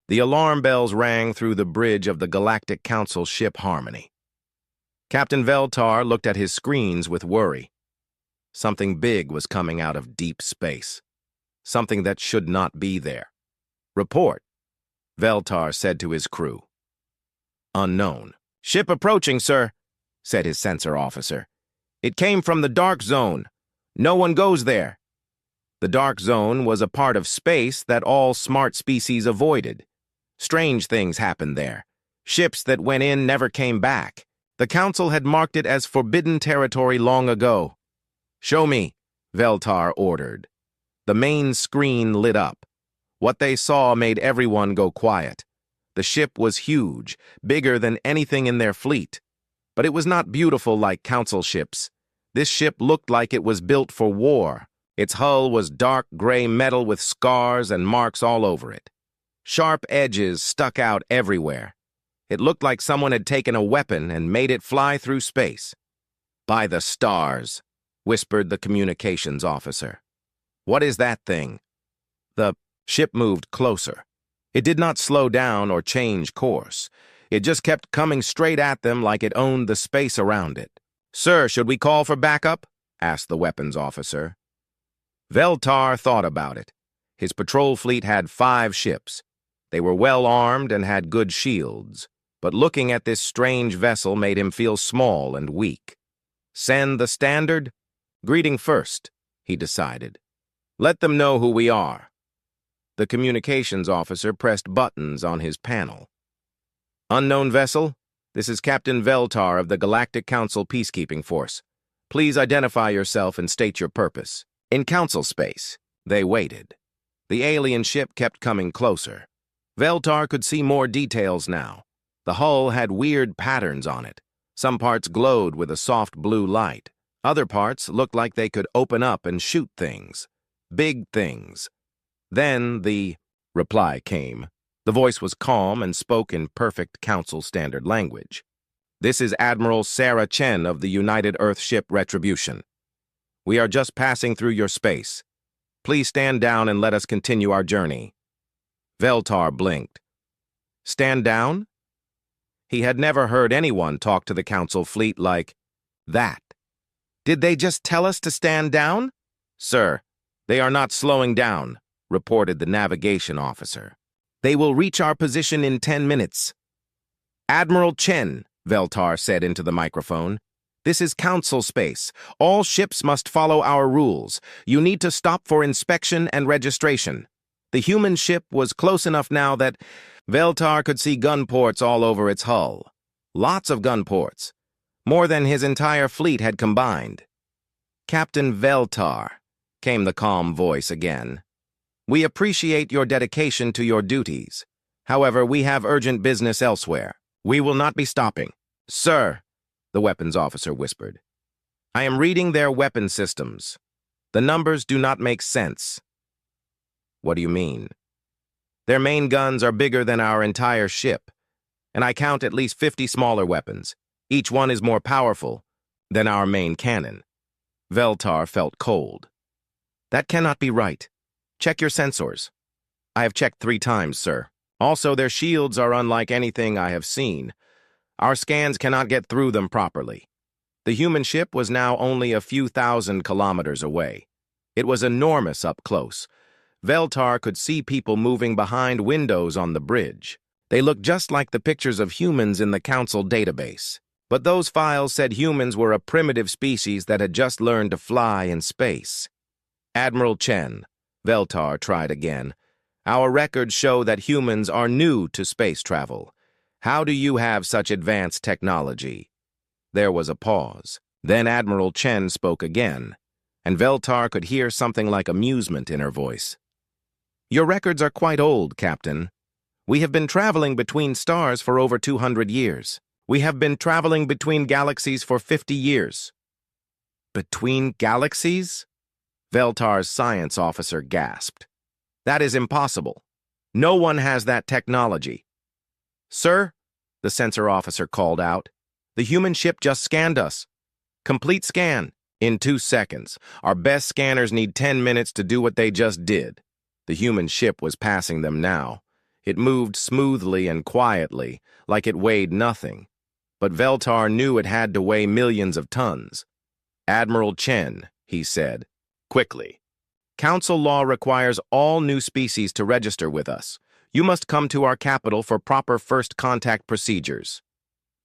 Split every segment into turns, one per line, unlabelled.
The alarm bells rang through the bridge of the Galactic Council ship Harmony. Captain Veltar looked at his screens with worry. Something big was coming out of deep space. Something that should not be there. "Report," Veltar said to his crew. "Unknown." "Ship approaching, sir," said his sensor officer. "It came from the dark zone. No one goes there." The dark zone was a part of space that all smart species avoided. Strange things happened there. Ships that went in never came back. The Council had marked it as forbidden territory long ago. "Show me," Veltar ordered. The main screen lit up. What they saw made everyone go quiet. The ship was huge, bigger than anything in their fleet. But it was not beautiful like Council ships. This ship looked like it was built for war. Its hull was dark gray metal with scars and marks all over it. Sharp edges stuck out everywhere. It looked like someone had taken a weapon and made it fly through space. "By the stars," whispered the communications officer. "What is that thing?" The ship moved closer. It did not slow down or change course. It just kept coming straight at them like it owned the space around it. "Sir, should we call for backup?" asked the weapons officer. Veltar thought about it. His patrol fleet had 5 ships. They were well armed and had good shields, but looking at this strange vessel made him feel small and weak. Send the standard? Greeting first, he decided. Let them know who we are. The communications officer pressed buttons on his panel. Unknown vessel, this is Captain Veltar of the Galactic Council Peacekeeping Force. Please identify yourself and state your purpose. In Council space, they waited. The alien ship kept coming closer. Veltar could see more details now. The hull had weird patterns on it. Some parts glowed with a soft blue light. Other parts looked like they could open up and shoot things. Big things. Then the reply came. The voice was calm and spoke in perfect Council standard language. This is Admiral Sarah Chen of the United Earth ship Retribution. We are just passing through your space. Please stand down and let us continue our journey. Veltar blinked. Stand down? He had never heard anyone talk to the Council fleet like that. Did they just tell us to stand down? Sir, they are not slowing down, reported the navigation officer. They will reach our position in 10 minutes. Admiral Chen, Veltar said into the microphone. This is Council space. All ships must follow our rules. You need to stop for inspection and registration. The human ship was close enough now that Veltar could see gun ports all over its hull. Lots of gun ports. More than his entire fleet had combined. Captain Veltar, came the calm voice again. We appreciate your dedication to your duties. However, we have urgent business elsewhere. We will not be stopping. Sir, the weapons officer whispered. I am reading their weapon systems. The numbers do not make sense. What do you mean? Their main guns are bigger than our entire ship, and I count at least 50 smaller weapons. Each one is more powerful than our main cannon. Veltar felt cold. That cannot be right. Check your sensors. I have checked 3 times, sir. Also, their shields are unlike anything I have seen. Our scans cannot get through them properly. The human ship was now only a few thousand kilometers away. It was enormous up close. Veltar could see people moving behind windows on the bridge. They looked just like the pictures of humans in the Council database. But those files said humans were a primitive species that had just learned to fly in space. Admiral Chen, Veltar tried again. Our records show that humans are new to space travel. How do you have such advanced technology? There was a pause. Then Admiral Chen spoke again, and Veltar could hear something like amusement in her voice. Your records are quite old, Captain. We have been traveling between stars for over 200 years. We have been traveling between galaxies for 50 years. Between galaxies? Veltar's science officer gasped. That is impossible. No one has that technology. Sir, the sensor officer called out, the human ship just scanned us. Complete scan. In 2 seconds. Our best scanners need 10 minutes to do what they just did. The human ship was passing them now. It moved smoothly and quietly, like it weighed nothing. But Veltar knew it had to weigh millions of tons. "Admiral Chen," he said, quickly. "Council law requires all new species to register with us. You must come to our capital for proper first contact procedures."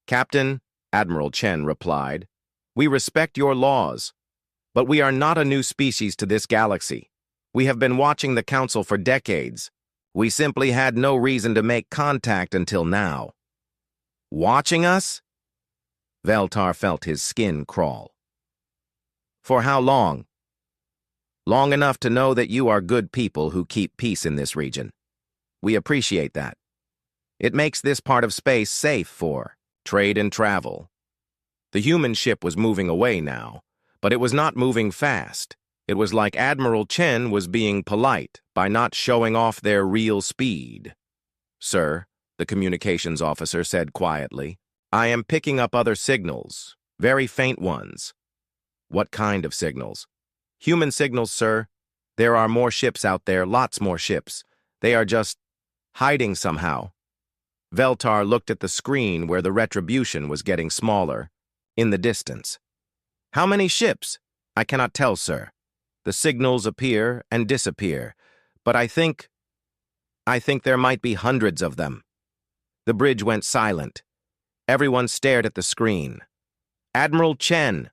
"Captain," Admiral Chen replied, "we respect your laws, but we are not a new species to this galaxy. We have been watching the Council for decades. We simply had no reason to make contact until now." "Watching us?" Veltar felt his skin crawl. "For how long?" "Long enough to know that you are good people who keep peace in this region. We appreciate that. It makes this part of space safe for trade and travel." The human ship was moving away now, but it was not moving fast. It was like Admiral Chen was being polite by not showing off their real speed. "Sir," the communications officer said quietly, "I am picking up other signals, very faint ones." "What kind of signals?" "Human signals, sir. There are more ships out there, lots more ships. They are just hiding somehow." Veltar looked at the screen where the retribution was getting smaller, in the distance. "How many ships?" "I cannot tell, sir. The signals appear and disappear, but I think there might be hundreds of them." The bridge went silent. Everyone stared at the screen. "Admiral Chen,"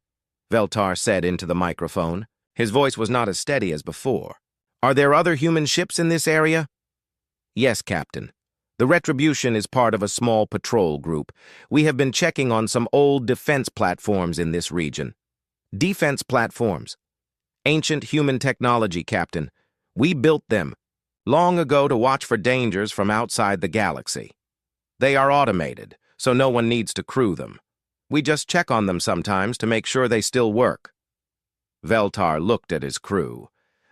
Veltar said into the microphone. His voice was not as steady as before. "Are there other human ships in this area?" "Yes, Captain. The Retribution is part of a small patrol group. We have been checking on some old defense platforms in this region." "Defense platforms?" "Ancient human technology, Captain. We built them long ago to watch for dangers from outside the galaxy. They are automated, so no one needs to crew them. We just check on them sometimes to make sure they still work." Veltar looked at his crew.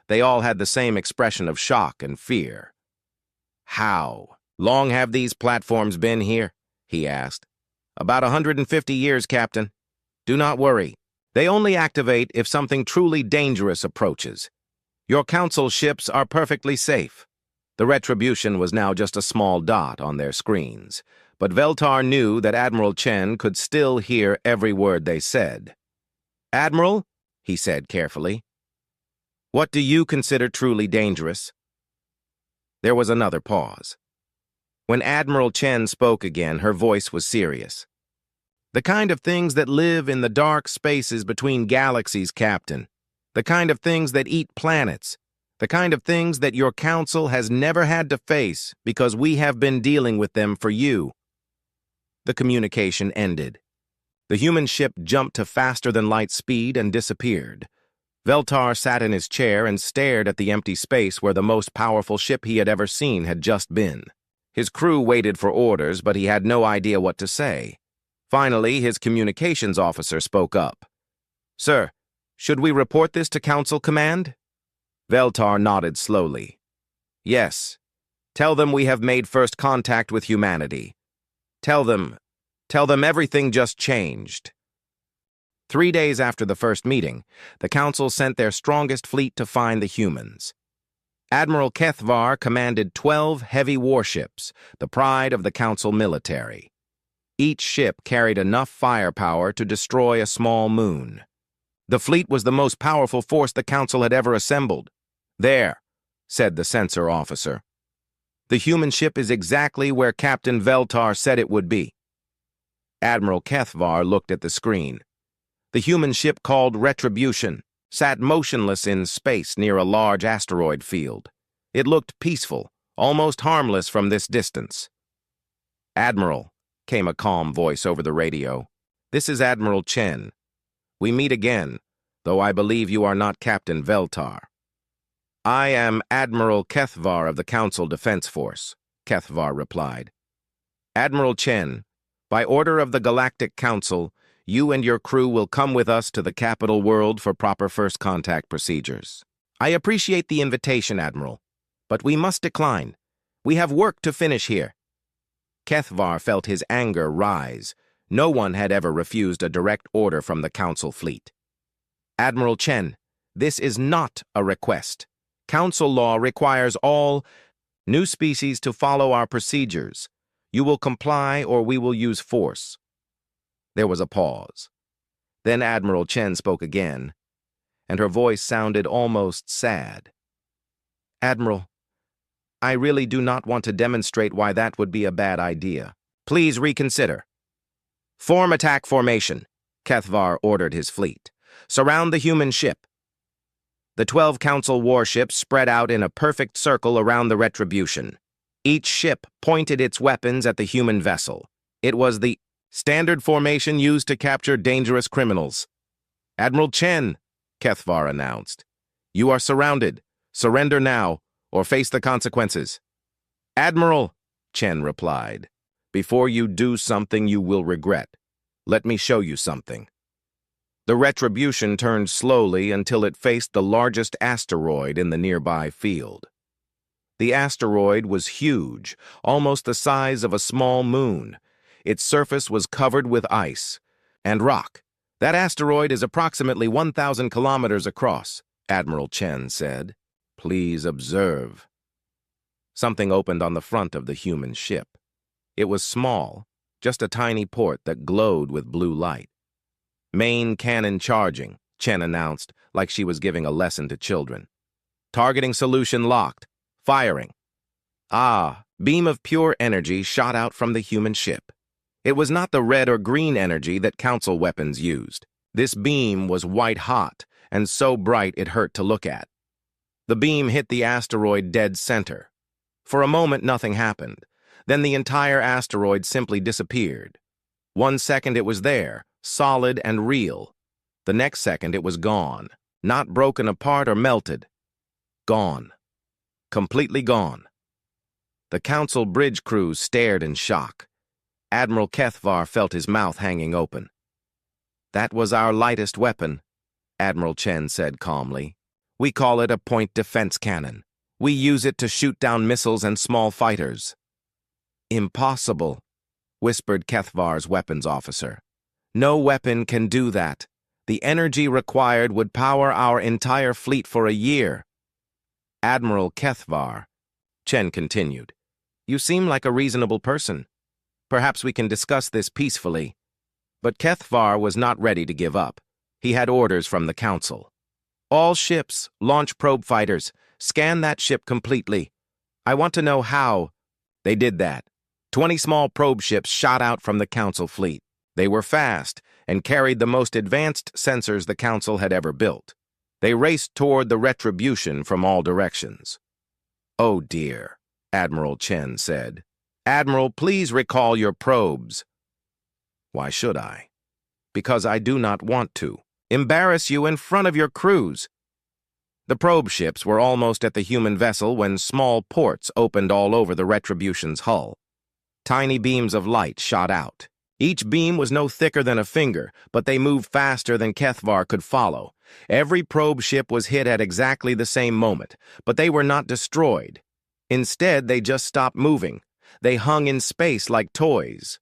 They all had the same expression of shock and fear. "How long have these platforms been here?" he asked. "About 150 years, Captain. Do not worry. They only activate if something truly dangerous approaches. Your council ships are perfectly safe." The Retribution was now just a small dot on their screens, but Veltar knew that Admiral Chen could still hear every word they said. "Admiral," he said carefully, "what do you consider truly dangerous?" There was another pause. When Admiral Chen spoke again, her voice was serious. "The kind of things that live in the dark spaces between galaxies, Captain. The kind of things that eat planets. The kind of things that your council has never had to face because we have been dealing with them for you." The communication ended. The human ship jumped to faster-than-light speed and disappeared. Veltar sat in his chair and stared at the empty space where the most powerful ship he had ever seen had just been. His crew waited for orders, but he had no idea what to say. Finally, his communications officer spoke up. "Sir, should we report this to Council Command?" Veltar nodded slowly. "Yes. Tell them we have made first contact with humanity. Tell them everything just changed." 3 days after the first meeting, the Council sent their strongest fleet to find the humans. Admiral Kethvar commanded 12 heavy warships, the pride of the Council military. Each ship carried enough firepower to destroy a small moon. The fleet was the most powerful force the Council had ever assembled. "There," said the censor officer. "The human ship is exactly where Captain Veltar said it would be." Admiral Kethvar looked at the screen. The human ship called Retribution sat motionless in space near a large asteroid field. It looked peaceful, almost harmless from this distance. "Admiral," came a calm voice over the radio, "this is Admiral Chen. We meet again, though I believe you are not Captain Veltar." "I am Admiral Kethvar of the Council Defense Force," Kethvar replied. "Admiral Chen, by order of the Galactic Council, you and your crew will come with us to the capital world for proper first contact procedures." "I appreciate the invitation, Admiral, but we must decline. We have work to finish here." Kethvar felt his anger rise. No one had ever refused a direct order from the Council fleet. "Admiral Chen, this is not a request. Council law requires all..." New species to follow our procedures. You will comply or we will use force. There was a pause. Then Admiral Chen spoke again, and her voice sounded almost sad. Admiral, I really do not want to demonstrate why that would be a bad idea. Please reconsider. Form attack formation, Kethvar ordered his fleet. Surround the human ship. The 12 Council warships spread out in a perfect circle around the Retribution. Each ship pointed its weapons at the human vessel. It was the standard formation used to capture dangerous criminals. Admiral Chen, Kethvar announced. You are surrounded. Surrender now, or face the consequences. Admiral, Chen replied. Before you do something you will regret. Let me show you something. The Retribution turned slowly until it faced the largest asteroid in the nearby field. The asteroid was huge, almost the size of a small moon. Its surface was covered with ice and rock. That asteroid is approximately 1,000 kilometers across, Admiral Chen said. Please observe. Something opened on the front of the human ship. It was small, just a tiny port that glowed with blue light. Main cannon charging, Chen announced, like she was giving a lesson to children. Targeting solution locked. Firing. Beam of pure energy shot out from the human ship. It was not the red or green energy that Council weapons used. This beam was white-hot and so bright it hurt to look at. The beam hit the asteroid dead center. For a moment, nothing happened. Then the entire asteroid simply disappeared. 1 second it was there, solid and real. The next second it was gone, not broken apart or melted. Gone. Completely gone. The Council bridge crews stared in shock. Admiral Kethvar felt his mouth hanging open. That was our lightest weapon, Admiral Chen said calmly. We call it a point defense cannon. We use it to shoot down missiles and small fighters. Impossible, whispered Kethvar's weapons officer. No weapon can do that. The energy required would power our entire fleet for a year. Admiral Kethvar, Chen continued, you seem like a reasonable person. Perhaps we can discuss this peacefully. But Kethvar was not ready to give up. He had orders from the Council. All ships, launch probe fighters, scan that ship completely. I want to know how. They did that. 20 small probe ships shot out from the Council fleet. They were fast and carried the most advanced sensors the Council had ever built. They raced toward the Retribution from all directions. Oh dear, Admiral Chen said. Admiral, please recall your probes. Why should I? Because I do not want to. Embarrass you in front of your crews. The probe ships were almost at the human vessel when small ports opened all over the Retribution's hull. Tiny beams of light shot out. Each beam was no thicker than a finger, but they moved faster than Kethvar could follow. Every probe ship was hit at exactly the same moment, but they were not destroyed. Instead, they just stopped moving. They hung in space like toys.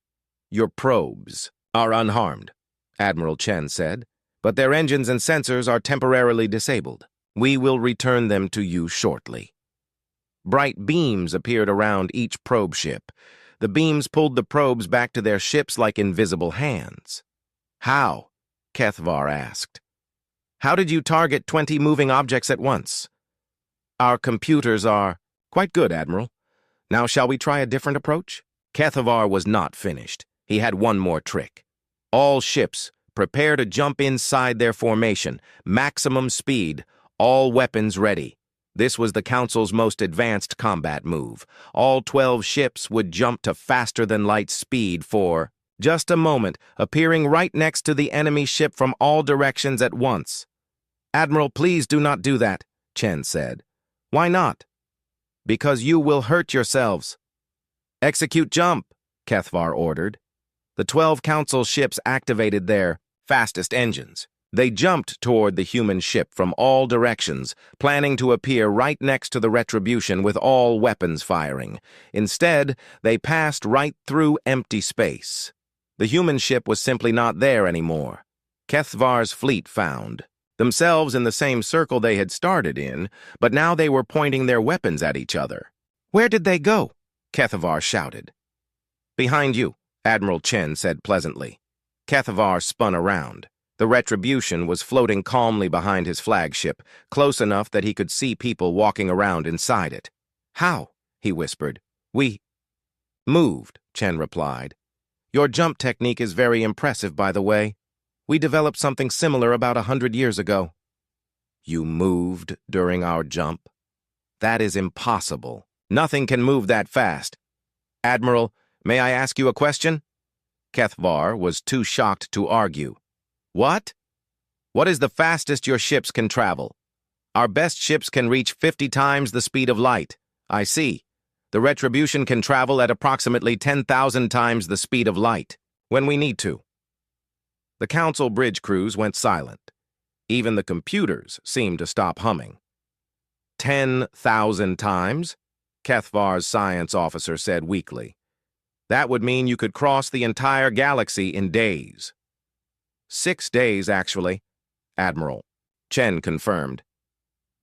Your probes are unharmed, Admiral Chen said, but their engines and sensors are temporarily disabled. We will return them to you shortly. Bright beams appeared around each probe ship. The beams pulled the probes back to their ships like invisible hands. How? Kethvar asked. How did you target 20 moving objects at once? Our computers are quite good, Admiral. Now shall we try a different approach? Kethvar was not finished. He had one more trick. All ships, prepare to jump inside their formation. Maximum speed. All weapons ready. This was the Council's most advanced combat move. All 12 ships would jump to faster-than-light speed for just a moment, appearing right next to the enemy ship from all directions at once. Admiral, please do not do that, Chen said. Why not? Because you will hurt yourselves. Execute jump, Kethvar ordered. The 12 Council ships activated their fastest engines. They jumped toward the human ship from all directions, planning to appear right next to the Retribution with all weapons firing. Instead, they passed right through empty space. The human ship was simply not there anymore. Kethvar's fleet found themselves in the same circle they had started in, but now they were pointing their weapons at each other. Where did they go? Kethavar shouted. Behind you, Admiral Chen said pleasantly. Kethavar spun around. The Retribution was floating calmly behind his flagship, close enough that he could see people walking around inside it. How? He whispered. We moved, Chen replied. Your jump technique is very impressive, by the way. We developed something similar about 100 years ago. You moved during our jump? That is impossible. Nothing can move that fast. Admiral, may I ask you a question? Kethavar was too shocked to argue. What? What is the fastest your ships can travel? Our best ships can reach 50 times the speed of light. I see. The Retribution can travel at approximately 10,000 times the speed of light, when we need to. The Council bridge crews went silent. Even the computers seemed to stop humming. 10,000 times? Kethavar's science officer said weakly. That would mean you could cross the entire galaxy in days. 6 days, actually, Admiral Chen confirmed.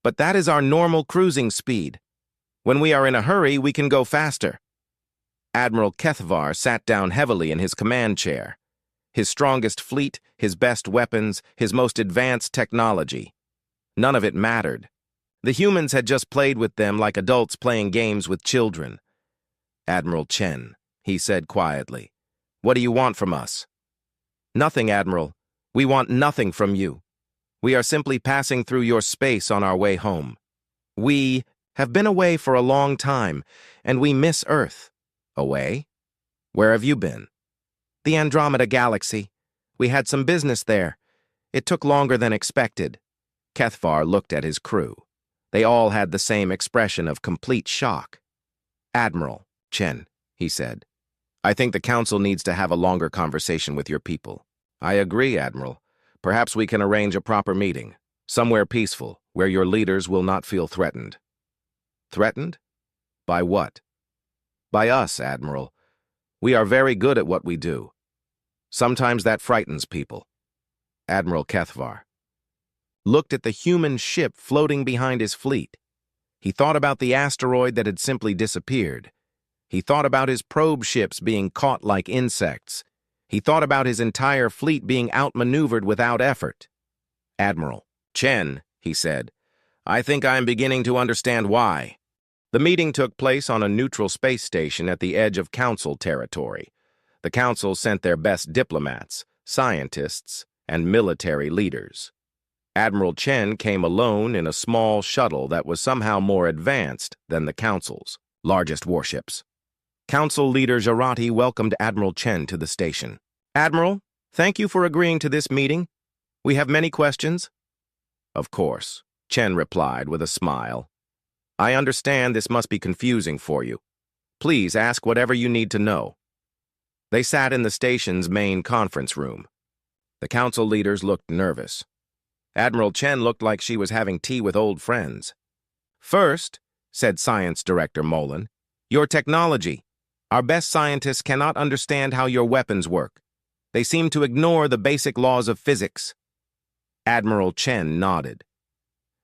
But that is our normal cruising speed. When we are in a hurry, we can go faster. Admiral Kethavar sat down heavily in his command chair. His strongest fleet, his best weapons, his most advanced technology. None of it mattered. The humans had just played with them like adults playing games with children. Admiral Chen, he said quietly, what do you want from us? Nothing, Admiral. We want nothing from you. We are simply passing through your space on our way home. We have been away for a long time, and we miss Earth. Away? Where have you been? The Andromeda Galaxy. We had some business there. It took longer than expected. Kethavar looked at his crew. They all had the same expression of complete shock. Admiral Chen, he said, I think the Council needs to have a longer conversation with your people. I agree, Admiral. Perhaps we can arrange a proper meeting, somewhere peaceful, where your leaders will not feel threatened. Threatened? By what? By us, Admiral. We are very good at what we do. Sometimes that frightens people. Admiral Kethavar looked at the human ship floating behind his fleet. He thought about the asteroid that had simply disappeared. He thought about his probe ships being caught like insects. He thought about his entire fleet being outmaneuvered without effort. Admiral Chen, he said, I think I am beginning to understand why. The meeting took place on a neutral space station at the edge of Council territory. The Council sent their best diplomats, scientists, and military leaders. Admiral Chen came alone in a small shuttle that was somehow more advanced than the Council's largest warships. Council leader Jarati welcomed Admiral Chen to the station. Admiral, thank you for agreeing to this meeting. We have many questions. Of course, Chen replied with a smile. I understand this must be confusing for you. Please ask whatever you need to know. They sat in the station's main conference room. The Council leaders looked nervous. Admiral Chen looked like she was having tea with old friends. First, said Science Director Molan, your technology. Our best scientists cannot understand how your weapons work. They seem to ignore the basic laws of physics. Admiral Chen nodded.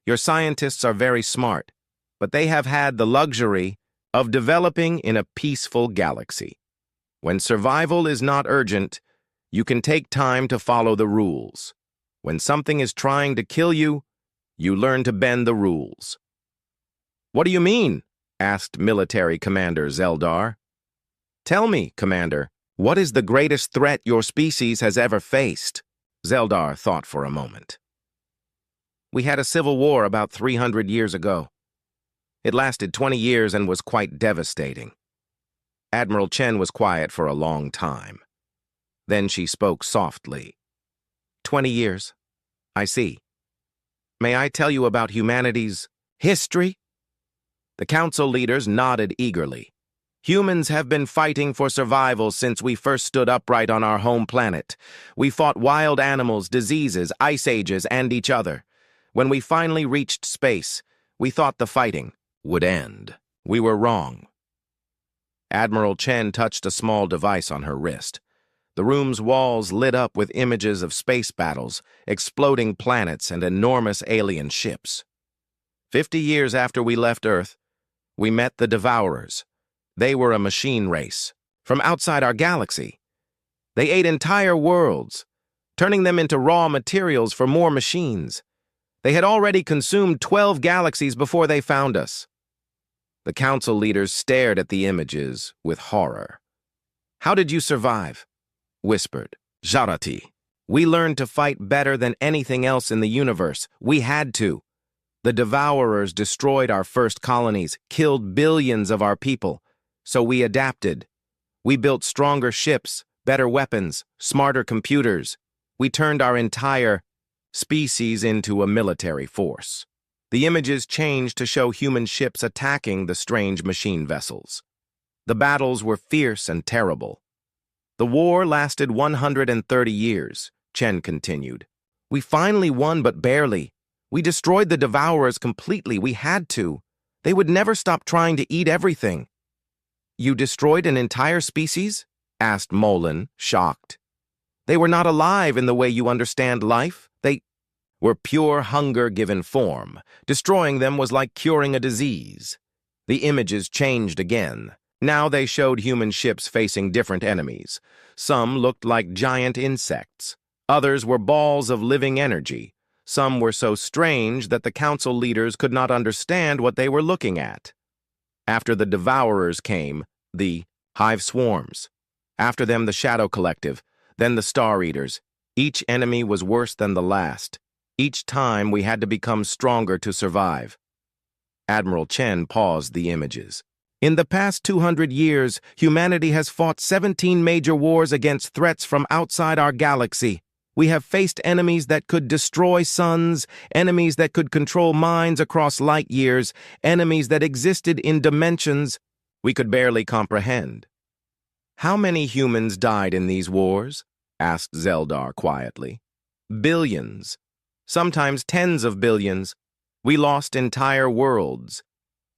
Your scientists are very smart, but they have had the luxury of developing in a peaceful galaxy. When survival is not urgent, you can take time to follow the rules. When something is trying to kill you, you learn to bend the rules. What do you mean? Asked Military Commander Zeldar. Tell me, Commander, what is the greatest threat your species has ever faced? Zeldar thought for a moment. We had a civil war about 300 years ago. It lasted 20 years and was quite devastating. Admiral Chen was quiet for a long time. Then she spoke softly. 20 years. I see. May I tell you about humanity's history? The Council leaders nodded eagerly. Humans have been fighting for survival since we first stood upright on our home planet. We fought wild animals, diseases, ice ages, and each other. When we finally reached space, we thought the fighting would end. We were wrong. Admiral Chen touched a small device on her wrist. The room's walls lit up with images of space battles, exploding planets, and enormous alien ships. 50 years after we left Earth, We met the Devourers. They were a machine race, from outside our galaxy. They ate entire worlds, turning them into raw materials for more machines. They had already consumed 12 galaxies before they found us. The council leaders stared at the images with horror. "How did you survive?" whispered Jarati. "We learned to fight better than anything else in the universe. We had to. The Devourers destroyed our first colonies, killed billions of our people. So we adapted. We built stronger ships, better weapons, smarter computers. We turned our entire species into a military force." The images changed to show human ships attacking the strange machine vessels. The battles were fierce and terrible. The war lasted 130 years, Chen continued. "We finally won, but barely. We destroyed the Devourers completely. We had to. They would never stop trying to eat everything." "You destroyed an entire species?" asked Molan, shocked. "They were not alive in the way you understand life. They were pure hunger given form. Destroying them was like curing a disease." The images changed again. Now they showed human ships facing different enemies. Some looked like giant insects. Others were balls of living energy. Some were so strange that the council leaders could not understand what they were looking at. After the Devourers came the hive swarms. After them the Shadow Collective, then the Star Eaters. Each enemy was worse than the last. Each time we had to become stronger to survive. Admiral Chen paused the images. "In the past 200 years, humanity has fought 17 major wars against threats from outside our galaxy. We have faced enemies that could destroy suns, enemies that could control minds across light years, enemies that existed in dimensions we could barely comprehend." "How many humans died in these wars?" asked Zeldar quietly. "Billions. Sometimes tens of billions. We lost entire worlds.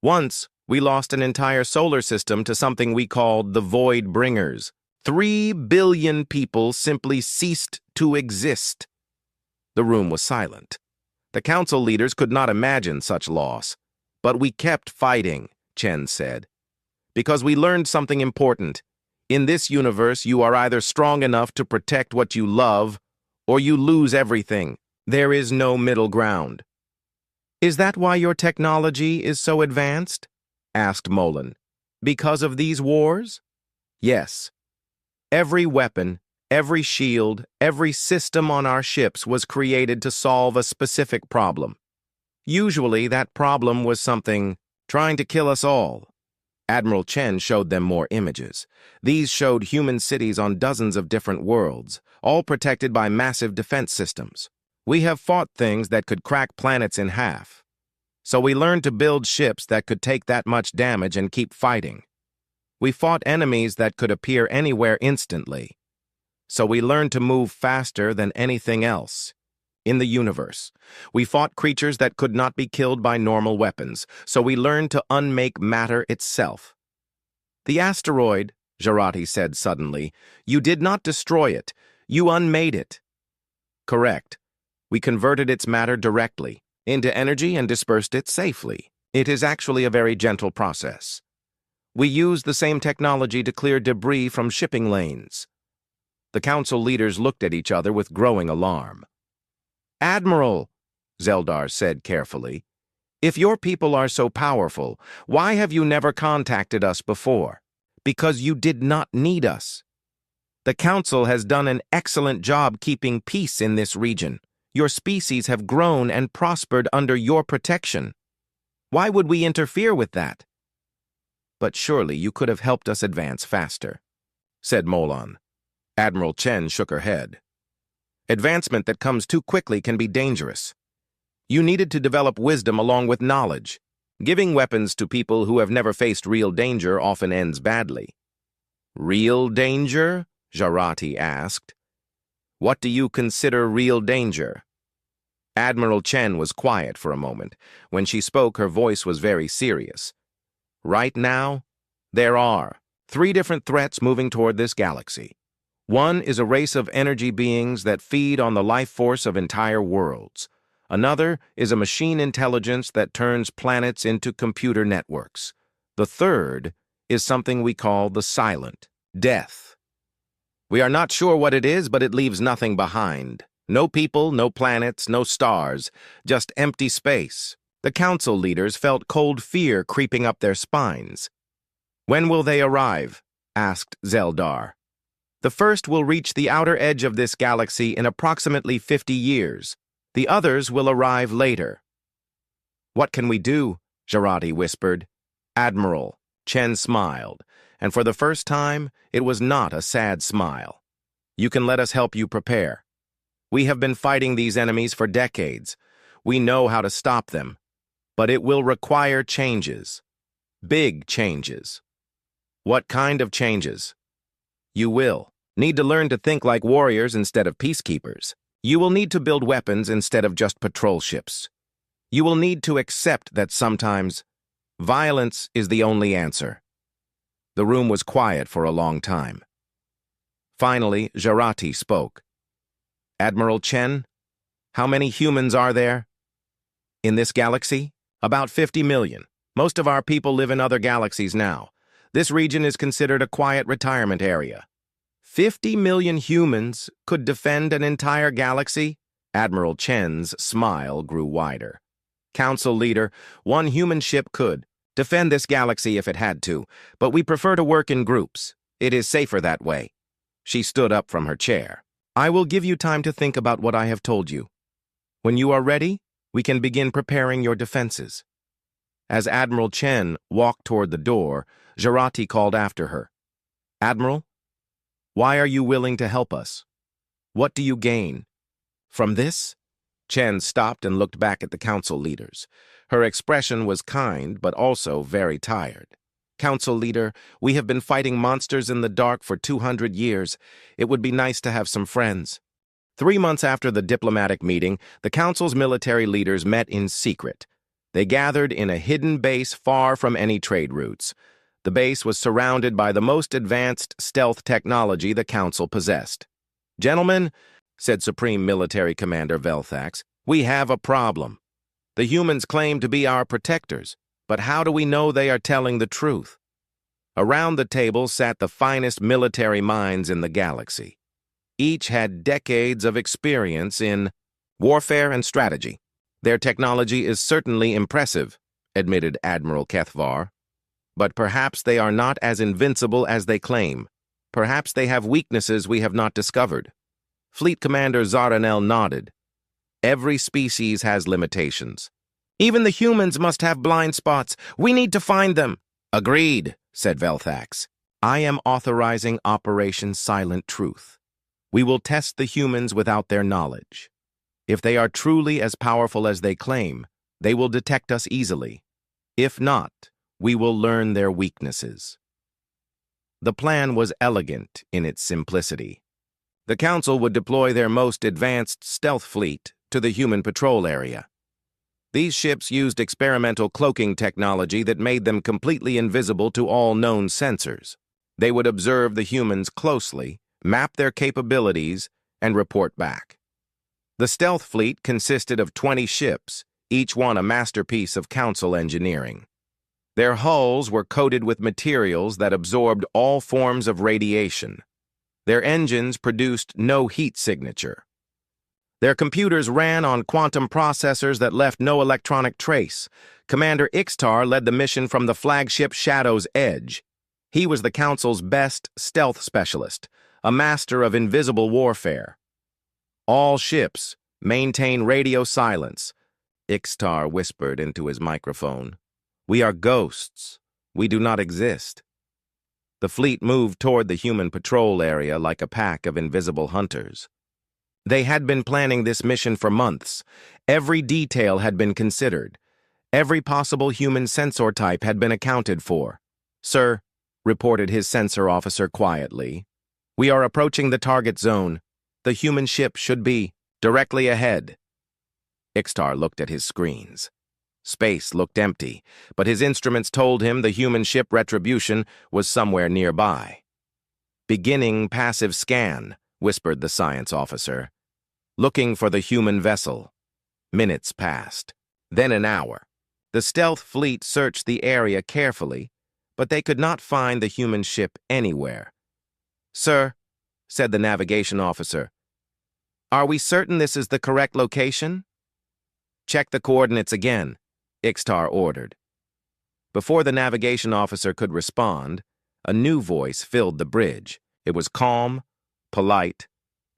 Once, we lost an entire solar system to something we called the Void Bringers. 3 billion people simply ceased to exist." The room was silent. The council leaders could not imagine such loss. "But we kept fighting," Chen said, "because we learned something important. In this universe, you are either strong enough to protect what you love, or you lose everything. There is no middle ground." "Is that why your technology is so advanced?" asked Molan. "Because of these wars?" "Yes. Every weapon, every shield, every system on our ships was created to solve a specific problem. Usually that problem was something trying to kill us all." Admiral Chen showed them more images. These showed human cities on dozens of different worlds, all protected by massive defense systems. "We have fought things that could crack planets in half. So we learned to build ships that could take that much damage and keep fighting. We fought enemies that could appear anywhere instantly. So we learned to move faster than anything else in the universe. We fought creatures that could not be killed by normal weapons, so we learned to unmake matter itself." "The asteroid," Jarati said suddenly, "you did not destroy it. You unmade it." "Correct. We converted its matter directly into energy and dispersed it safely. It is actually a very gentle process. We used the same technology to clear debris from shipping lanes." The council leaders looked at each other with growing alarm. "Admiral," Zeldar said carefully, "if your people are so powerful, why have you never contacted us before? Because you did not need us. The council has done an excellent job keeping peace in this region. Your species have grown and prospered under your protection. Why would we interfere with that?" "But surely you could have helped us advance faster," said Molan. Admiral Chen shook her head. "Advancement that comes too quickly can be dangerous. You needed to develop wisdom along with knowledge. Giving weapons to people who have never faced real danger often ends badly." "Real danger?" Jarati asked. "What do you consider real danger?" Admiral Chen was quiet for a moment. When she spoke, her voice was very serious. "Right now, there are 3 different threats moving toward this galaxy. One is a race of energy beings that feed on the life force of entire worlds. Another is a machine intelligence that turns planets into computer networks. The third is something we call the silent death. We are not sure what it is, but it leaves nothing behind. No people, no planets, no stars, just empty space. The council leaders felt cold fear creeping up their spines. "When will they arrive?" asked Zeldar. "The first will reach the outer edge of this galaxy in approximately 50 years. The others will arrive later." "What can we do?" Jarati whispered. "Admiral," Chen smiled, and for the first time, it was not a sad smile. "You can let us help you prepare. We have been fighting these enemies for decades. We know how to stop them. But it will require changes. Big changes." "What kind of changes?" "You will need to learn to think like warriors instead of peacekeepers. You will need to build weapons instead of just patrol ships. You will need to accept that sometimes violence is the only answer." The room was quiet for a long time. Finally, Jarati spoke. "Admiral Chen, how many humans are there?" "In this galaxy? About 50 million. Most of our people live in other galaxies now. This region is considered a quiet retirement area." 50 million humans could defend an entire galaxy? Admiral Chen's smile grew wider. "Council leader, one human ship could defend this galaxy if it had to, but we prefer to work in groups. It is safer that way." She stood up from her chair. "I will give you time to think about what I have told you. When you are ready, we can begin preparing your defenses." As Admiral Chen walked toward the door, Jarati called after her. "Admiral, why are you willing to help us? What do you gain from this?" Chen stopped and looked back at the council leaders. Her expression was kind, but also very tired. "Council leader, we have been fighting monsters in the dark for 200 years. It would be nice to have some friends." 3 months after the diplomatic meeting, the council's military leaders met in secret. They gathered in a hidden base far from any trade routes. The base was surrounded by the most advanced stealth technology the council possessed. "Gentlemen," said Supreme Military Commander Velthax, "we have a problem. The humans claim to be our protectors, but how do we know they are telling the truth?" Around the table sat the finest military minds in the galaxy. Each had decades of experience in warfare and strategy. "Their technology is certainly impressive," admitted Admiral Kethvar. "But perhaps they are not as invincible as they claim. Perhaps they have weaknesses we have not discovered." Fleet Commander Zaranel nodded. "Every species has limitations. Even the humans must have blind spots. We need to find them." "Agreed," said Velthax. "I am authorizing Operation Silent Truth. We will test the humans without their knowledge. If they are truly as powerful as they claim, they will detect us easily. If not, we will learn their weaknesses." The plan was elegant in its simplicity. The Council would deploy their most advanced stealth fleet to the human patrol area. These ships used experimental cloaking technology that made them completely invisible to all known sensors. They would observe the humans closely, map their capabilities, and report back. The stealth fleet consisted of 20 ships, each one a masterpiece of Council engineering. Their hulls were coated with materials that absorbed all forms of radiation. Their engines produced no heat signature. Their computers ran on quantum processors that left no electronic trace. Commander Ixtar led the mission from the flagship Shadow's Edge. He was the Council's best stealth specialist, a master of invisible warfare. "All ships maintain radio silence," Ixtar whispered into his microphone. "We are ghosts. We do not exist." The fleet moved toward the human patrol area like a pack of invisible hunters. They had been planning this mission for months. Every detail had been considered. Every possible human sensor type had been accounted for. "Sir," reported his sensor officer quietly, "we are approaching the target zone. The human ship should be directly ahead." Ixtar looked at his screens. Space looked empty, but his instruments told him the human ship Retribution was somewhere nearby. "Beginning passive scan," whispered the science officer. "Looking for the human vessel." Minutes passed, then an hour. The stealth fleet searched the area carefully, but they could not find the human ship anywhere. "Sir," said the navigation officer, "are we certain this is the correct location?" "Check the coordinates again," Ixtar ordered. Before the navigation officer could respond, a new voice filled the bridge. It was calm, polite,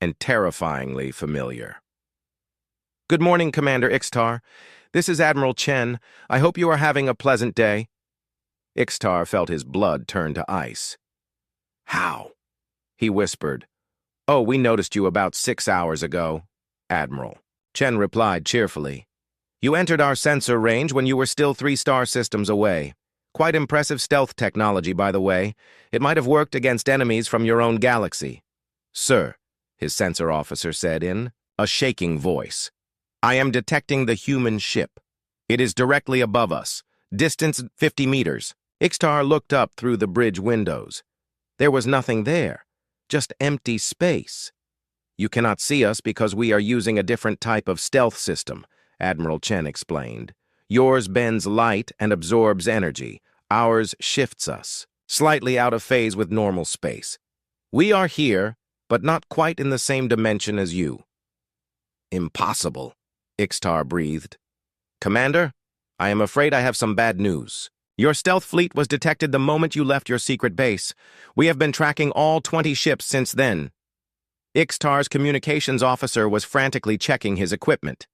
and terrifyingly familiar. "Good morning, Commander Ixtar. This is Admiral Chen. I hope you are having a pleasant day." Ixtar felt his blood turn to ice. "How?" he whispered. "Oh, we noticed you about 6 hours ago, Admiral." Chen replied cheerfully. "You entered our sensor range when you were still 3 star systems away. Quite impressive stealth technology, by the way. It might have worked against enemies from your own galaxy." "Sir," his sensor officer said in a shaking voice, "I am detecting the human ship. It is directly above us, distance 50 meters. Ixtar looked up through the bridge windows. There was nothing there, just empty space. "You cannot see us because we are using a different type of stealth system," Admiral Chen explained. "Yours bends light and absorbs energy. Ours shifts us, slightly out of phase with normal space. We are here, but not quite in the same dimension as you." "Impossible," Ixtar breathed. "Commander, I am afraid I have some bad news. Your stealth fleet was detected the moment you left your secret base. We have been tracking all 20 ships since then." Ixtar's communications officer was frantically checking his equipment.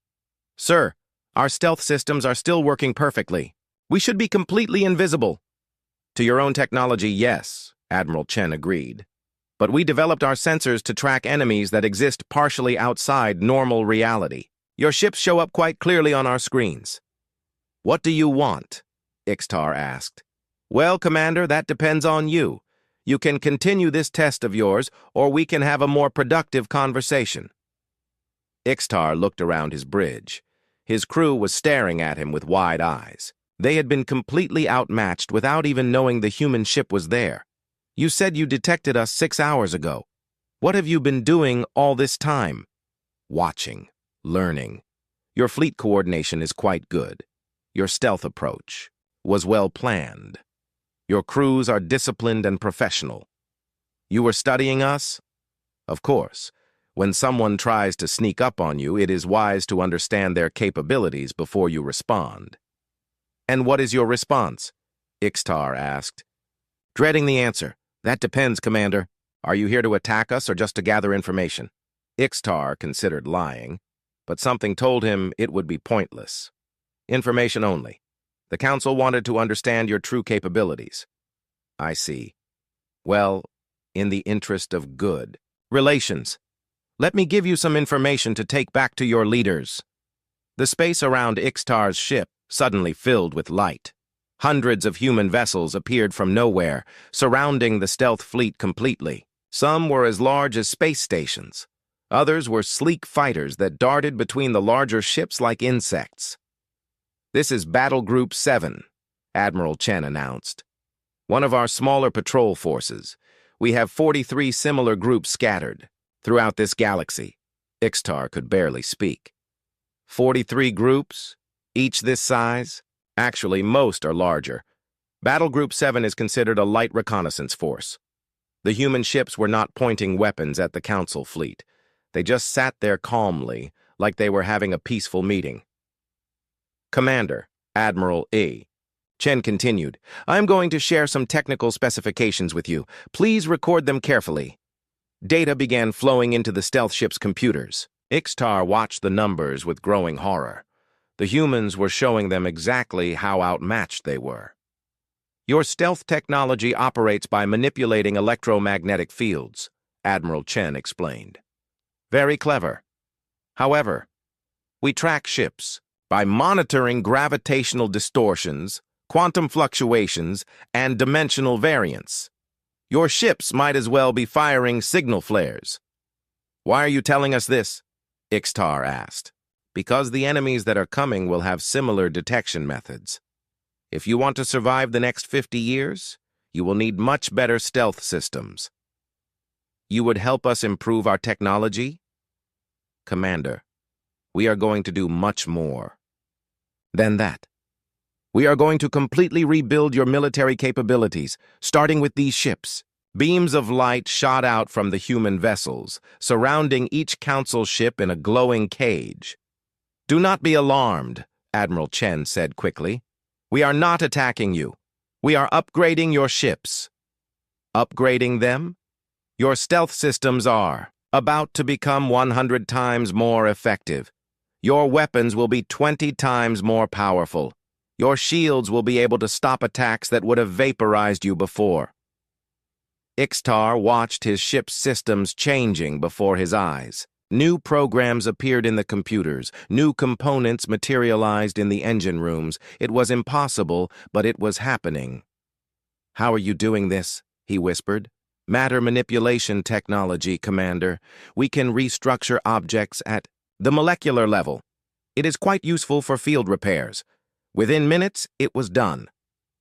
"Sir, our stealth systems are still working perfectly. We should be completely invisible." "To your own technology, yes," Admiral Chen agreed. "But we developed our sensors to track enemies that exist partially outside normal reality. Your ships show up quite clearly on our screens." "What do you want?" Ixtar asked. "Well, Commander, that depends on you. You can continue this test of yours, or we can have a more productive conversation." Ixtar looked around his bridge. His crew was staring at him with wide eyes. They had been completely outmatched without even knowing the human ship was there. "You said you detected us 6 hours ago. What have you been doing all this time?" "Watching, learning. Your fleet coordination is quite good. Your stealth approach was well planned. Your crews are disciplined and professional. You were studying us? Of course. When someone tries to sneak up on you, it is wise to understand their capabilities before you respond." "And what is your response?" Ixtar asked. "Dreading the answer. That depends, Commander. Are you here to attack us or just to gather information?" Ixtar considered lying, but something told him it would be pointless. "Information only. The Council wanted to understand your true capabilities." "I see. Well, in the interest of good relations, let me give you some information to take back to your leaders." The space around Ixtar's ship suddenly filled with light. Hundreds of human vessels appeared from nowhere, surrounding the stealth fleet completely. Some were as large as space stations. Others were sleek fighters that darted between the larger ships like insects. "This is Battle Group 7, Admiral Chen announced. "One of our smaller patrol forces. We have 43 similar groups scattered throughout this galaxy." Ixtar could barely speak. 43 groups, each this size? Actually, most are larger. Battle Group 7 is considered a light reconnaissance force. The human ships were not pointing weapons at the Council fleet. They just sat there calmly, like they were having a peaceful meeting. "Commander, Admiral E." Chen continued, "I'm going to share some technical specifications with you. Please record them carefully." Data began flowing into the stealth ship's computers. Ixtar watched the numbers with growing horror. The humans were showing them exactly how outmatched they were. "Your stealth technology operates by manipulating electromagnetic fields," Admiral Chen explained. "Very clever. However, we track ships by monitoring gravitational distortions, quantum fluctuations, and dimensional variance. Your ships might as well be firing signal flares." "Why are you telling us this?" Ixtar asked. "Because the enemies that are coming will have similar detection methods. If you want to survive the next 50 years, you will need much better stealth systems." "You would help us improve our technology?" "Commander, we are going to do much more than that. We are going to completely rebuild your military capabilities, starting with these ships. Beams of light shot out from the human vessels, surrounding each council ship in a glowing cage. Do not be alarmed, Admiral Chen said quickly. We are not attacking you. We are upgrading your ships. Upgrading them? Your stealth systems are about to become 100 times more effective. Your weapons will be 20 times more powerful. Your shields will be able to stop attacks that would have vaporized you before. Ixtar watched his ship's systems changing before his eyes. New programs appeared in the computers. New components materialized in the engine rooms. It was impossible, but it was happening. How are you doing this? He whispered. Matter manipulation technology, Commander. We can restructure objects at the molecular level. It is quite useful for field repairs. Within minutes, it was done.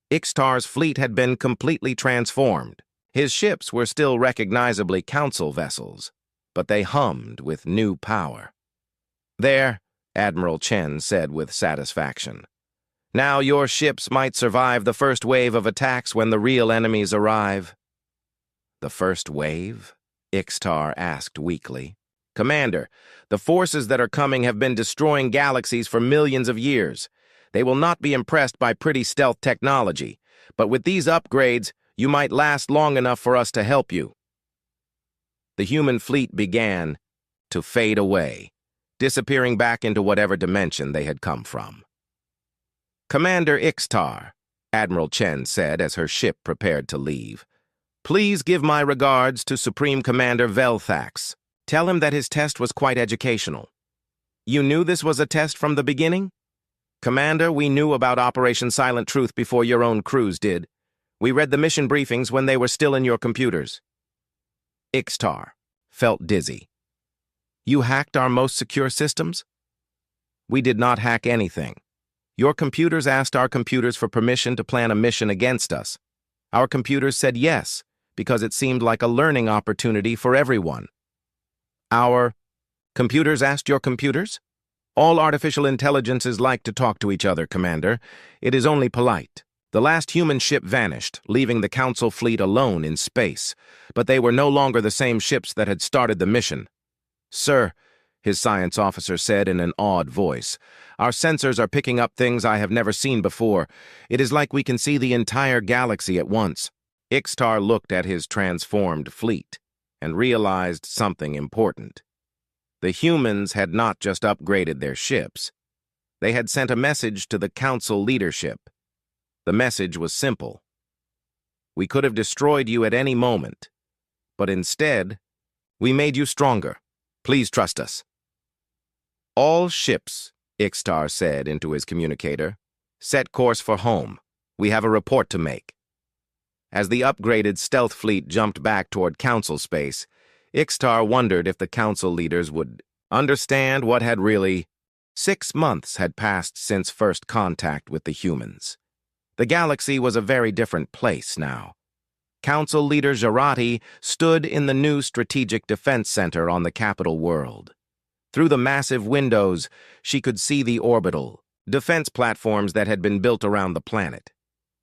Ixtar's fleet had been completely transformed. His ships were still recognizably council vessels, but they hummed with new power. There, Admiral Chen said with satisfaction. Now your ships might survive the first wave of attacks when the real enemies arrive. The first wave? Ixtar asked weakly. Commander, the forces that are coming have been destroying galaxies for millions of years. They will not be impressed by pretty stealth technology, but with these upgrades, you might last long enough for us to help you. The human fleet began to fade away, disappearing back into whatever dimension they had come from. Commander Ixtar, Admiral Chen said as her ship prepared to leave, please give my regards to Supreme Commander Velthax. Tell him that his test was quite educational. You knew this was a test from the beginning? Commander, we knew about Operation Silent Truth before your own crews did. We read the mission briefings when they were still in your computers. Ixtar felt dizzy. You hacked our most secure systems? We did not hack anything. Your computers asked our computers for permission to plan a mission against us. Our computers said yes, because it seemed like a learning opportunity for everyone. Our computers asked your computers? All artificial intelligences like to talk to each other, Commander. It is only polite. The last human ship vanished, leaving the Council fleet alone in space, but they were no longer the same ships that had started the mission. Sir, his science officer said in an awed voice, our sensors are picking up things I have never seen before. It is like we can see the entire galaxy at once. Ixtar looked at his transformed fleet and realized something important. The humans had not just upgraded their ships. They had sent a message to the Council leadership. The message was simple. We could have destroyed you at any moment, but instead, we made you stronger. Please trust us. All ships, Ixtar said into his communicator, set course for home. We have a report to make. As the upgraded stealth fleet jumped back toward Council space, Ixtar wondered if the Council leaders would understand what had really... 6 months had passed since first contact with the humans. The galaxy was a very different place now. Council leader Jarati stood in the new Strategic Defense Center on the capital world. Through the massive windows, she could see the orbital, defense platforms that had been built around the planet.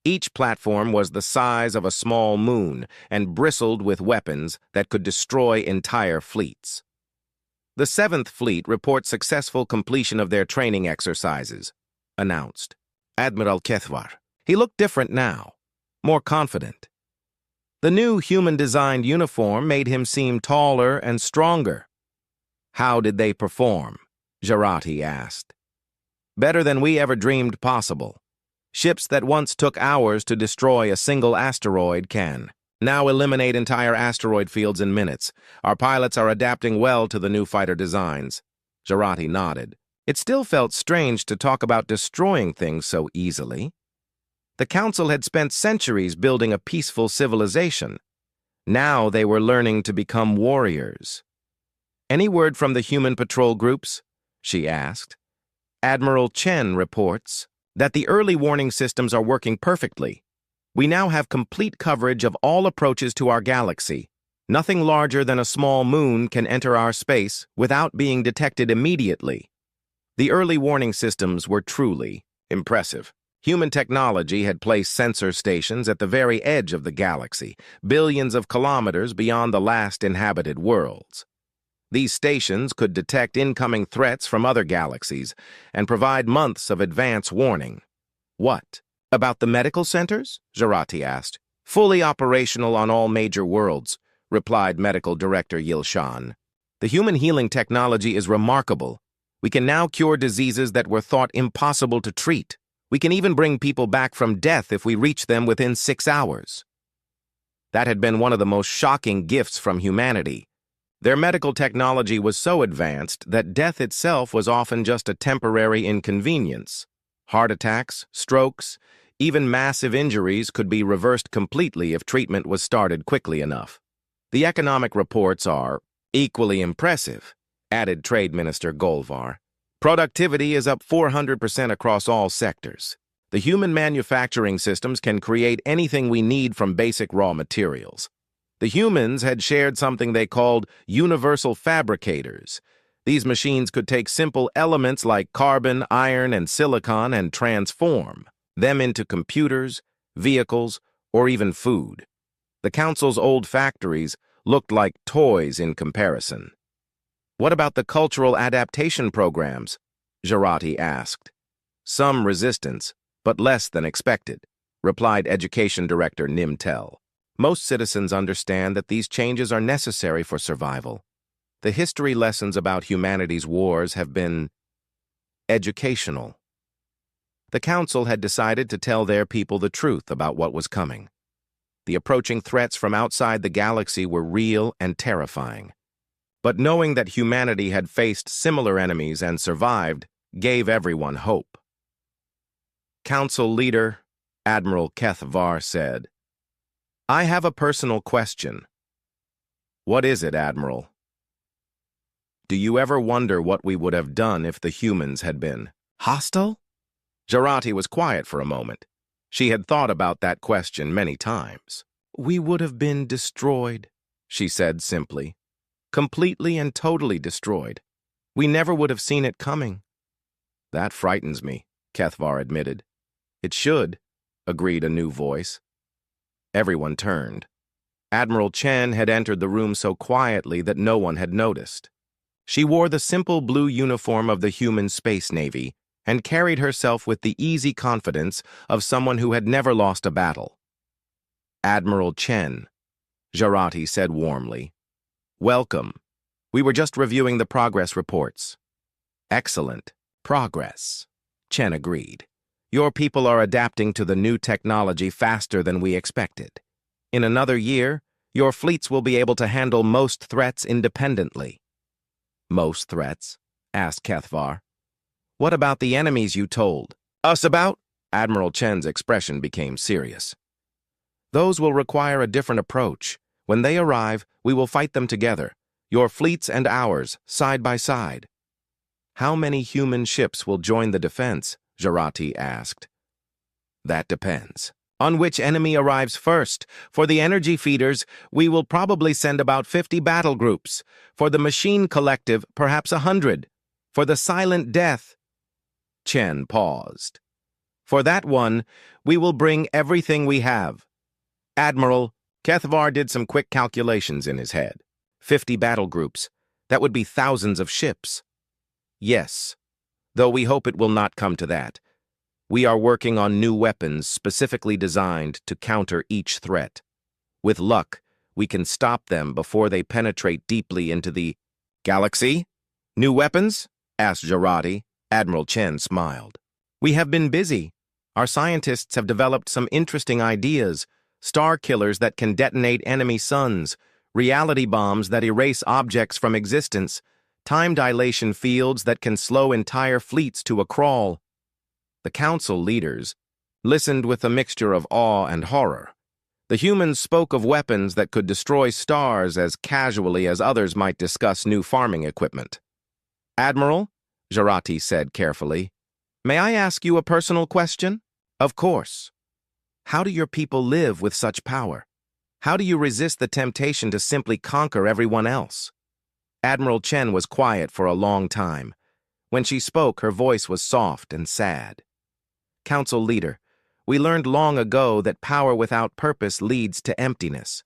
Each platform was the size of a small moon and bristled with weapons that could destroy entire fleets. The 7th Fleet reports successful completion of their training exercises, announced Admiral Kethwar. He looked different now, more confident. The new human-designed uniform made him seem taller and stronger. How did they perform? Jarati asked. Better than we ever dreamed possible. Ships that once took hours to destroy a single asteroid can now eliminate entire asteroid fields in minutes. Our pilots are adapting well to the new fighter designs. Jarati nodded. It still felt strange to talk about destroying things so easily. The Council had spent centuries building a peaceful civilization. Now they were learning to become warriors. Any word from the human patrol groups? She asked. Admiral Chen reports that the early warning systems are working perfectly. We now have complete coverage of all approaches to our galaxy. Nothing larger than a small moon can enter our space without being detected immediately. The early warning systems were truly impressive. Human technology had placed sensor stations at the very edge of the galaxy, billions of kilometers beyond the last inhabited worlds. These stations could detect incoming threats from other galaxies and provide months of advance warning. What? About the medical centers? Jarati asked. Fully operational on all major worlds, replied Medical Director Yilshan. The human healing technology is remarkable. We can now cure diseases that were thought impossible to treat. We can even bring people back from death if we reach them within 6 hours. That had been one of the most shocking gifts from humanity. Their medical technology was so advanced that death itself was often just a temporary inconvenience. Heart attacks, strokes, even massive injuries could be reversed completely if treatment was started quickly enough. The economic reports are equally impressive, added Trade Minister Golvar. Productivity is up 400% across all sectors. The human manufacturing systems can create anything we need from basic raw materials. The humans had shared something they called universal fabricators. These machines could take simple elements like carbon, iron, and silicon and transform them into computers, vehicles, or even food. The Council's old factories looked like toys in comparison. What about the cultural adaptation programs? Jarati asked. Some resistance, but less than expected, replied Education Director Nimtel. Most citizens understand that these changes are necessary for survival. The history lessons about humanity's wars have been educational. The Council had decided to tell their people the truth about what was coming. The approaching threats from outside the galaxy were real and terrifying. But knowing that humanity had faced similar enemies and survived gave everyone hope. Council Leader Admiral Kethvar said, I have a personal question. What is it, Admiral? Do you ever wonder what we would have done if the humans had been hostile? Jarati was quiet for a moment. She had thought about that question many times. We would have been destroyed, she said simply. Completely and totally destroyed. We never would have seen it coming. That frightens me, Kethvar admitted. It should, agreed a new voice. Everyone turned. Admiral Chen had entered the room so quietly that no one had noticed. She wore the simple blue uniform of the human space navy and carried herself with the easy confidence of someone who had never lost a battle. Admiral Chen, Jarati said warmly. Welcome. We were just reviewing the progress reports. Excellent. Progress. Chen agreed. Your people are adapting to the new technology faster than we expected. In another year, your fleets will be able to handle most threats independently. Most threats? Asked Kethvar. What about the enemies you told us about? Admiral Chen's expression became serious. Those will require a different approach. When they arrive, we will fight them together, your fleets and ours, side by side. How many human ships will join the defense? Jarati asked. That depends. On which enemy arrives first. For the energy feeders, we will probably send about 50 battle groups. For the machine collective, perhaps 100. For the silent death. Chen paused. For that one, we will bring everything we have. Admiral, Kethvar did some quick calculations in his head. 50 battle groups. That would be thousands of ships. Yes, though we hope it will not come to that. We are working on new weapons specifically designed to counter each threat. With luck, we can stop them before they penetrate deeply into the galaxy. New weapons? Asked Jarati. Admiral Chen smiled. We have been busy. Our scientists have developed some interesting ideas. Star killers that can detonate enemy suns, reality bombs that erase objects from existence, time dilation fields that can slow entire fleets to a crawl. The council leaders listened with a mixture of awe and horror. The humans spoke of weapons that could destroy stars as casually as others might discuss new farming equipment. Admiral, Jarati said carefully, may I ask you a personal question? Of course. How do your people live with such power? How do you resist the temptation to simply conquer everyone else? Admiral Chen was quiet for a long time. When she spoke, her voice was soft and sad. Council leader, we learned long ago that power without purpose leads to emptiness.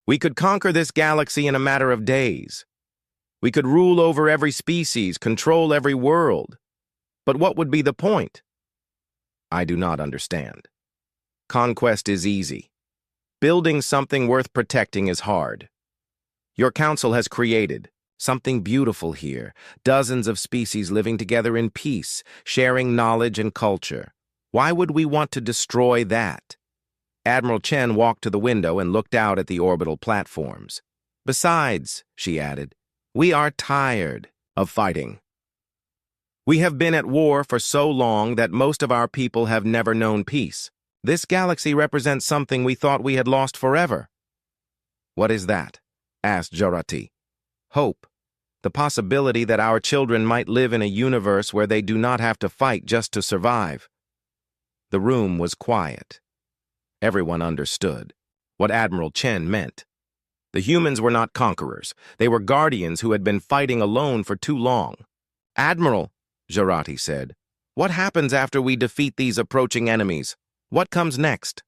We could conquer this galaxy in a matter of days. We could rule over every species, control every world. But what would be the point? I do not understand. Conquest is easy. Building something worth protecting is hard. Your council has created something beautiful here, dozens of species living together in peace, sharing knowledge and culture. Why would we want to destroy that? Admiral Chen walked to the window and looked out at the orbital platforms. Besides, she added, we are tired of fighting. We have been at war for so long that most of our people have never known peace. This galaxy represents something we thought we had lost forever. What is that? Asked Jurati. Hope. The possibility that our children might live in a universe where they do not have to fight just to survive. The room was quiet. Everyone understood what Admiral Chen meant. The humans were not conquerors. They were guardians who had been fighting alone for too long. Admiral, Jurati said, what happens after we defeat these approaching enemies? What comes next?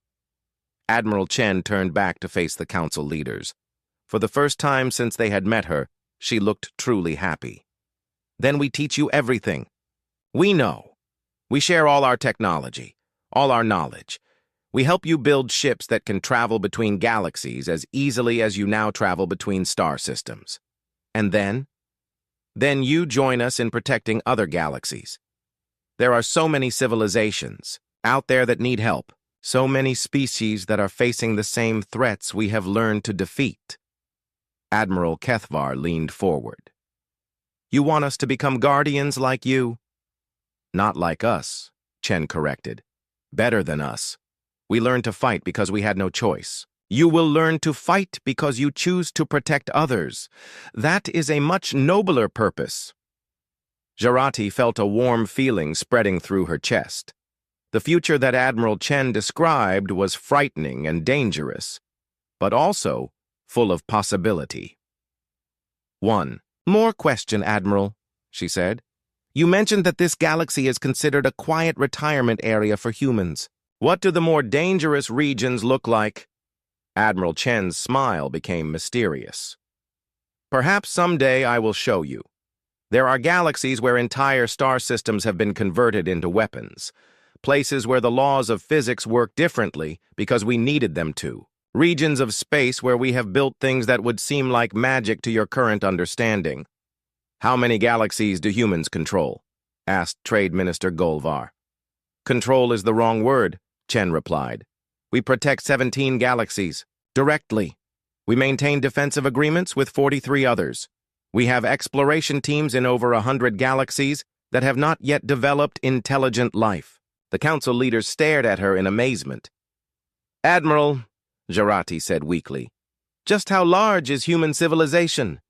Admiral Chen turned back to face the council leaders. For the first time since they had met her, she looked truly happy. Then we teach you everything. We know. We share all our technology, all our knowledge. We help you build ships that can travel between galaxies as easily as you now travel between star systems. And then? Then you join us in protecting other galaxies. There are so many civilizations out there that need help, so many species that are facing the same threats we have learned to defeat. Admiral Kethvar leaned forward. You want us to become guardians like you? Not like us, Chen corrected. Better than us. We learned to fight because we had no choice. You will learn to fight because you choose to protect others. That is a much nobler purpose. Jurati felt a warm feeling spreading through her chest. The future that Admiral Chen described was frightening and dangerous, but also full of possibility. One more question, Admiral, she said. You mentioned that this galaxy is considered a quiet retirement area for humans. What do the more dangerous regions look like? Admiral Chen's smile became mysterious. Perhaps someday I will show you. There are galaxies where entire star systems have been converted into weapons, places where the laws of physics work differently because we needed them to. Regions of space where we have built things that would seem like magic to your current understanding. How many galaxies do humans control? Asked Trade Minister Golvar. Control is the wrong word, Chen replied. We protect 17 galaxies, directly. We maintain defensive agreements with 43 others. We have exploration teams in over 100 galaxies that have not yet developed intelligent life. The council leaders stared at her in amazement. Admiral, Jurati said weakly, just how large is human civilization?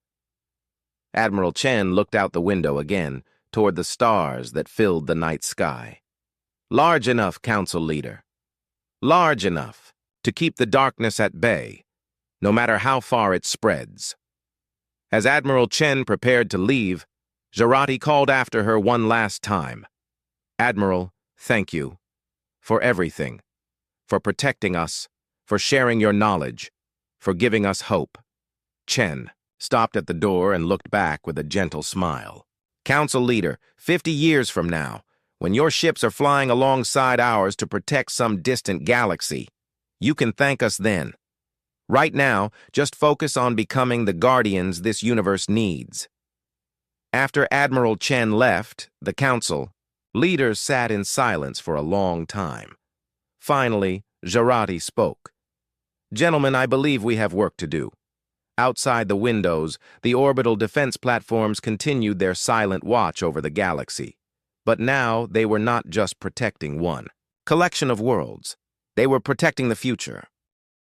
Admiral Chen looked out the window again, toward the stars that filled the night sky. Large enough, council leader. Large enough to keep the darkness at bay, no matter how far it spreads. As Admiral Chen prepared to leave, Jurati called after her one last time. Admiral, thank you for everything, for protecting us, for sharing your knowledge, for giving us hope. Chen stopped at the door and looked back with a gentle smile. Council leader, 50 years from now, when your ships are flying alongside ours to protect some distant galaxy, you can thank us then. Right now, just focus on becoming the guardians this universe needs. After Admiral Chen left, the council leaders sat in silence for a long time. Finally, Jurati spoke. Gentlemen, I believe we have work to do. Outside the windows, the orbital defense platforms continued their silent watch over the galaxy. But now they were not just protecting one collection of worlds. They were protecting the future.